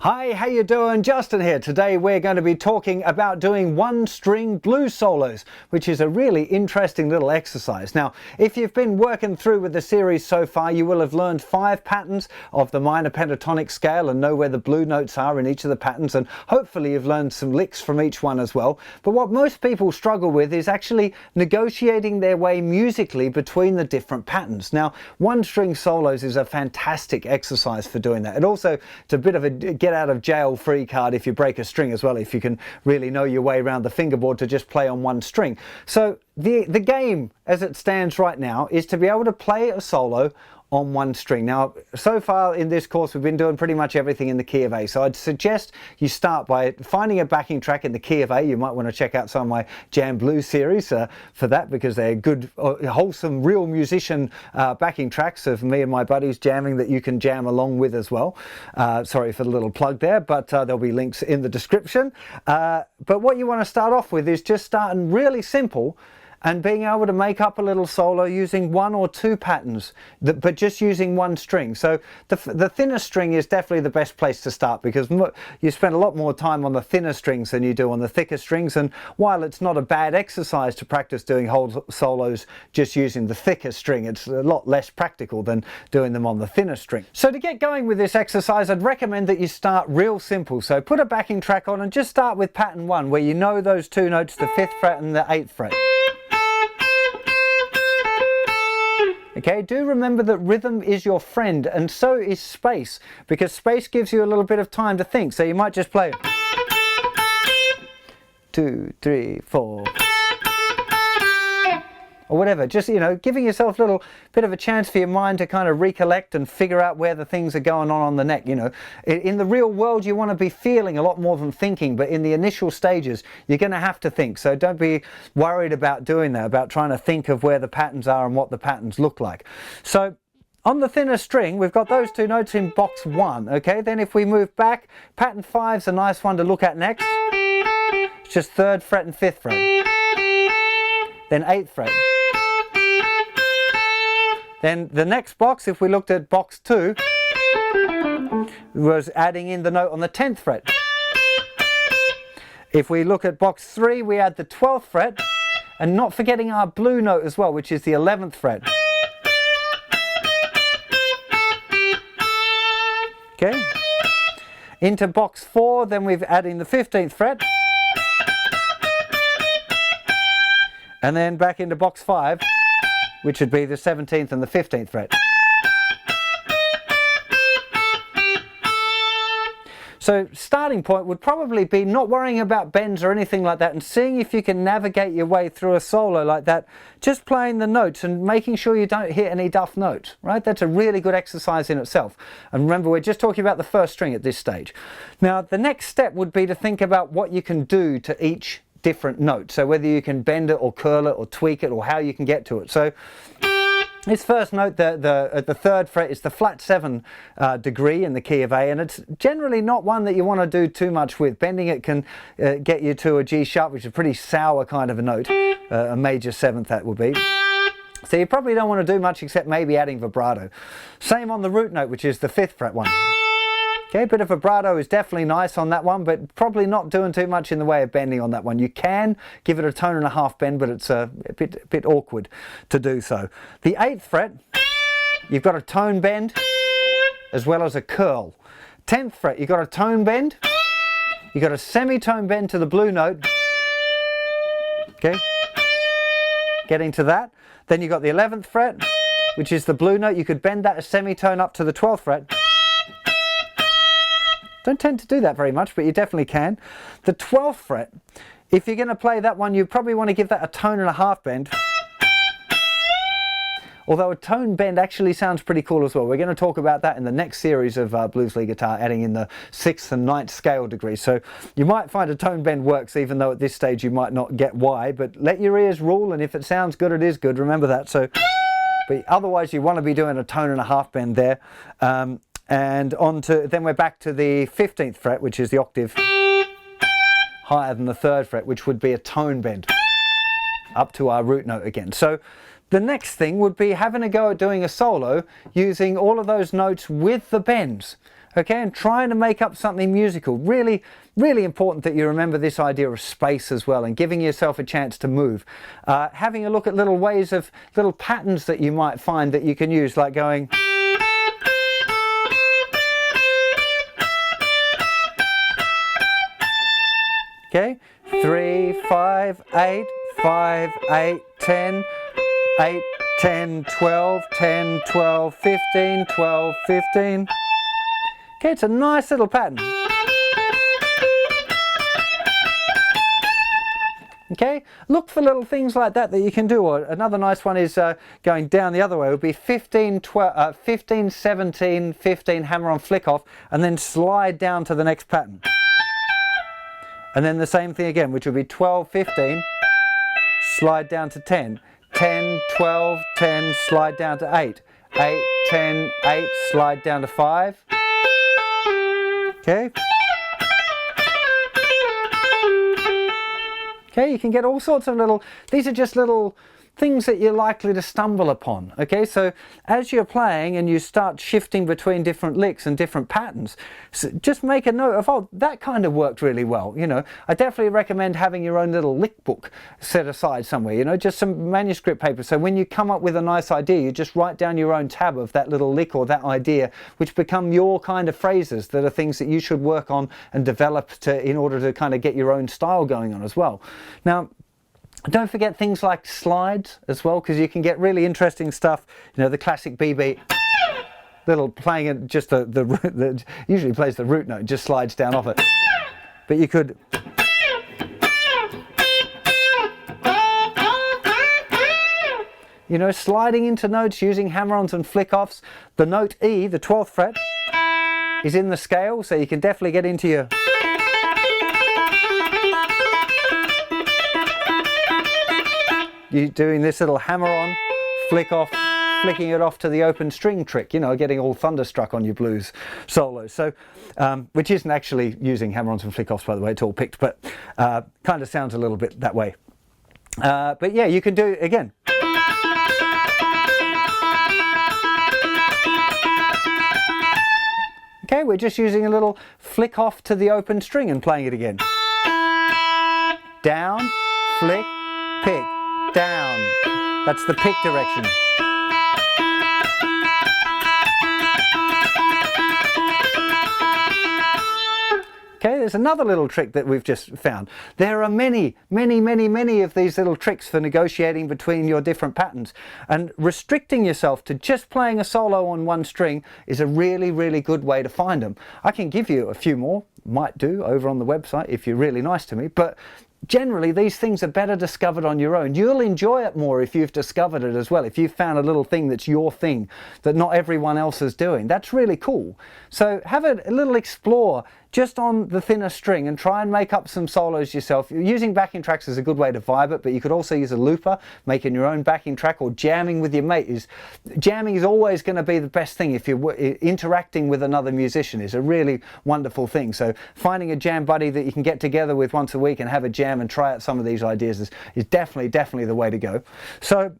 Hi, how you doing? Justin here. Today we're going to be talking about doing one-string blues solos, which is a really interesting little exercise. Now, if you've been working through with the series so far, you will have learned 5 patterns of the minor pentatonic scale and know where the blue notes are in each of the patterns, and hopefully you've learned some licks from each one as well. But what most people struggle with is actually negotiating their way musically between the different patterns. Now, one-string solos is a fantastic exercise for doing that. It also, it's a bit of a get out of jail free card if you break a string as well, if you can really know your way around the fingerboard to just play on one string. So the game as it stands right now is to be able to play a solo on one string. Now, so far in this course we've been doing pretty much everything in the key of A, so I'd suggest you start by finding a backing track in the key of A. You might want to check out some of my Jam Blues series for that, because they're good, wholesome, real musician backing tracks of me and my buddies jamming that you can jam along with as well. Sorry for the little plug there, but there'll be links in the description. But what you want to start off with is just starting really simple and being able to make up a little solo using 1 or 2 patterns, but just using one string. So the thinner string is definitely the best place to start, because you spend a lot more time on the thinner strings than you do on the thicker strings, and while it's not a bad exercise to practice doing whole solos just using the thicker string, it's a lot less practical than doing them on the thinner string. So to get going with this exercise, I'd recommend that you start real simple. So put a backing track on and just start with pattern 1, where you know those 2 notes, the 5th fret and the 8th fret. Okay, do remember that rhythm is your friend, and so is space, because space gives you a little bit of time to think. So you might just play 2, 3, 4, or whatever, just, you know, giving yourself a little bit of a chance for your mind to kind of recollect and figure out where the things are going on the neck. You know, in the real world you want to be feeling a lot more than thinking, but in the initial stages you're going to have to think. So don't be worried about doing that, about trying to think of where the patterns are and what the patterns look like. So on the thinner string, we've got those 2 notes in box 1, okay? Then if we move back, pattern 5's a nice one to look at next. It's just 3rd fret and 5th fret. Then 8th fret. Then the next box, if we looked at box 2, was adding in the note on the 10th fret. If we look at box 3, we add the 12th fret, and not forgetting our blue note as well, which is the 11th fret. Okay. Into box 4, then we've adding the 15th fret. And then back into box 5, which would be the 17th and the 15th fret. So starting point would probably be not worrying about bends or anything like that, and seeing if you can navigate your way through a solo like that, just playing the notes and making sure you don't hit any duff notes, right? That's a really good exercise in itself. And remember, we're just talking about the first string at this stage. Now, the next step would be to think about what you can do to each different note. So whether you can bend it or curl it or tweak it, or how you can get to it. So this first note, at the 3rd fret, is the flat 7 degree in the key of A, and it's generally not one that you want to do too much with. Bending it can get you to a G sharp, which is a pretty sour kind of a note, a major 7th that would be. So you probably don't want to do much except maybe adding vibrato. Same on the root note, which is the 5th fret one. Okay, a bit of vibrato is definitely nice on that one, but probably not doing too much in the way of bending on that one. You can give it a 1.5 tone bend, but it's a bit awkward to do so. The 8th fret, you've got a tone bend as well as a curl. 10th fret, you've got a tone bend, you've got a semitone bend to the blue note. Okay, getting to that. Then you've got the 11th fret, which is the blue note. You could bend that a semitone up to the 12th fret. Don't tend to do that very much, but you definitely can. The 12th fret, if you're going to play that one, you probably want to give that a 1.5 tone bend. Although a tone bend actually sounds pretty cool as well. We're going to talk about that in the next series of Blues League Guitar, adding in the 6th and 9th scale degrees. So you might find a tone bend works, even though at this stage you might not get why, but let your ears rule, and if it sounds good, it is good. Remember that. So, but otherwise you want to be doing a 1.5 tone bend there. And then we're back to the 15th fret, which is the octave higher than the 3rd fret, which would be a tone bend up to our root note again. So the next thing would be having a go at doing a solo using all of those notes with the bends. okay, and trying to make up something musical. Really, really important that you remember this idea of space as well, and giving yourself a chance to move. Having a look at little ways of, little patterns that you might find that you can use, like going... Okay, 3, 5, 8, 5, 8, 10, 8, 10, 12, 10, 12, 15, 12, 15. Okay, it's a nice little pattern. Okay, look for little things like that you can do. Or another nice one is going down the other way. It would be 15, 12, 15, 17, 15, hammer on, flick off, and then slide down to the next pattern. And then the same thing again, which would be 12, 15, slide down to 10, 10, 12, 10, slide down to 8, 8, 10, 8, slide down to 5. Okay. Okay, you can get all sorts of little, these are just little things that you're likely to stumble upon. Okay, so as you're playing and you start shifting between different licks and different patterns, so just make a note of, oh, that kind of worked really well. You know, I definitely recommend having your own little lick book set aside somewhere, you know, just some manuscript paper. So when you come up with a nice idea, you just write down your own tab of that little lick or that idea, which become your kind of phrases that are things that you should work on and develop in order to kind of get your own style going on as well. Now, don't forget things like slides as well, because you can get really interesting stuff. You know, the classic B beat, little playing it, just the usually plays the root note, just slides down off it. But you could, you know, sliding into notes using hammer-ons and flick-offs. The note E, the 12th fret, is in the scale, so you can definitely get into your... You're doing this little hammer on, flick off, flicking it off to the open string trick, you know, getting all thunderstruck on your blues solos. So, which isn't actually using hammer-ons and flick-offs, by the way, it's all picked, but kind of sounds a little bit that way. But yeah, you can do it again. Okay, we're just using a little flick off to the open string and playing it again. Down, flick, pick. Down. That's the pick direction. Okay, there's another little trick that we've just found. There are many of these little tricks for negotiating between your different patterns, and restricting yourself to just playing a solo on one string is a really good way to find them. I can give you a few more, might do, over on the website if you're really nice to me, but generally these things are better discovered on your own. You'll enjoy it more if you've discovered it as well, if you've found a little thing that's your thing that not everyone else is doing. That's really cool. So have a little explore just on the thinner string and try and make up some solos yourself. Using backing tracks is a good way to vibe it, but you could also use a looper, making your own backing track, or jamming with your mate. Jamming is always going to be the best thing if you're interacting with another musician. Is a really wonderful thing. So finding a jam buddy that you can get together with once a week and have a jam and try out some of these ideas is definitely the way to go. So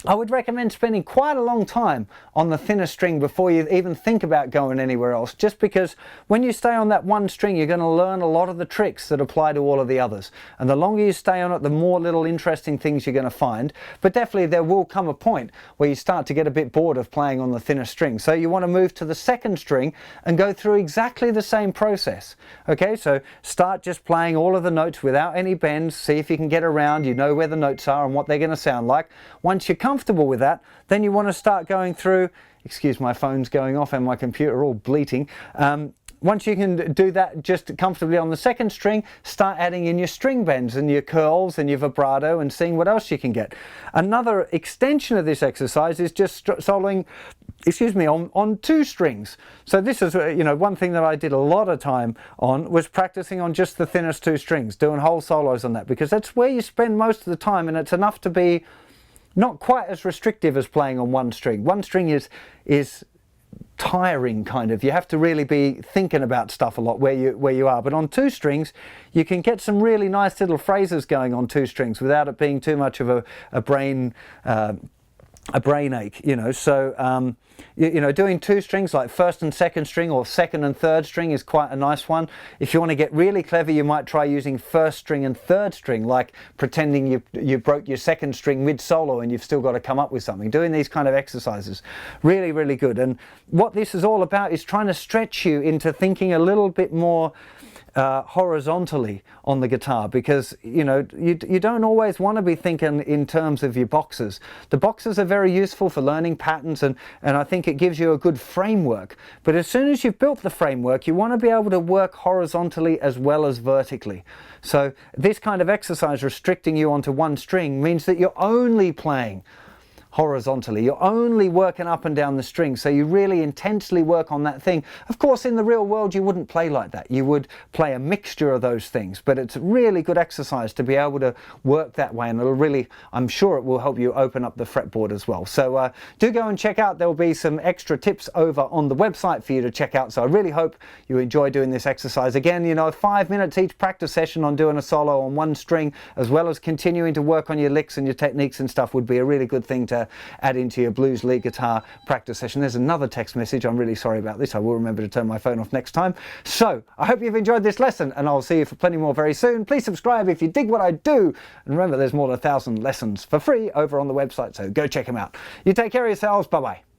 I would recommend spending quite a long time on the thinner string before you even think about going anywhere else, just because when you stay on that one string you're going to learn a lot of the tricks that apply to all of the others, and the longer you stay on it the more little interesting things you're going to find. But definitely there will come a point where you start to get a bit bored of playing on the thinner string, so you want to move to the second string and go through exactly the same process. Okay, so start just playing all of the notes without any bends, see if you can get around, you know where the notes are and what they're going to sound like. Once you're comfortable with that, then you want to start going through, excuse my phone's going off and my computer all bleating. Once you can do that just comfortably on the second string, start adding in your string bends and your curls and your vibrato and seeing what else you can get. Another extension of this exercise is just soloing, excuse me, on two strings. So this is, you know, one thing that I did a lot of time on was practicing on just the thinnest two strings, doing whole solos on that, because that's where you spend most of the time, and it's enough to be not quite as restrictive as playing on one string. One string is tiring, kind of. You have to really be thinking about stuff a lot where you are. But on two strings, you can get some really nice little phrases going on two strings without it being too much of a brain a brain ache, you know. So you know, doing two strings like first and second string, or second and third string, is quite a nice one. If you want to get really clever, you might try using first string and third string, like pretending you broke your second string mid solo and you've still got to come up with something. Doing these kind of exercises, really, really good. And what this is all about is trying to stretch you into thinking a little bit more horizontally on the guitar, because you know, you don't always want to be thinking in terms of your boxes. The boxes are very useful for learning patterns, and I think it gives you a good framework, but as soon as you've built the framework, you want to be able to work horizontally as well as vertically. So this kind of exercise, restricting you onto one string, means that you're only playing horizontally. You're only working up and down the string, so you really intensely work on that thing. Of course, in the real world, you wouldn't play like that. You would play a mixture of those things, but it's a really good exercise to be able to work that way, and it'll really, I'm sure it will help you open up the fretboard as well. So do go and check out. There'll be some extra tips over on the website for you to check out. So I really hope you enjoy doing this exercise. Again, you know, 5 minutes each practice session on doing a solo on one string, as well as continuing to work on your licks and your techniques and stuff, would be a really good thing to add into your blues lead guitar practice session. There's another text message. I'm really sorry about this. I will remember to turn my phone off next time. So I hope you've enjoyed this lesson, and I'll see you for plenty more very soon. Please subscribe if you dig what I do, and remember, there's more than 1,000 lessons for free over on the website, so go check them out. You take care of yourselves. Bye bye.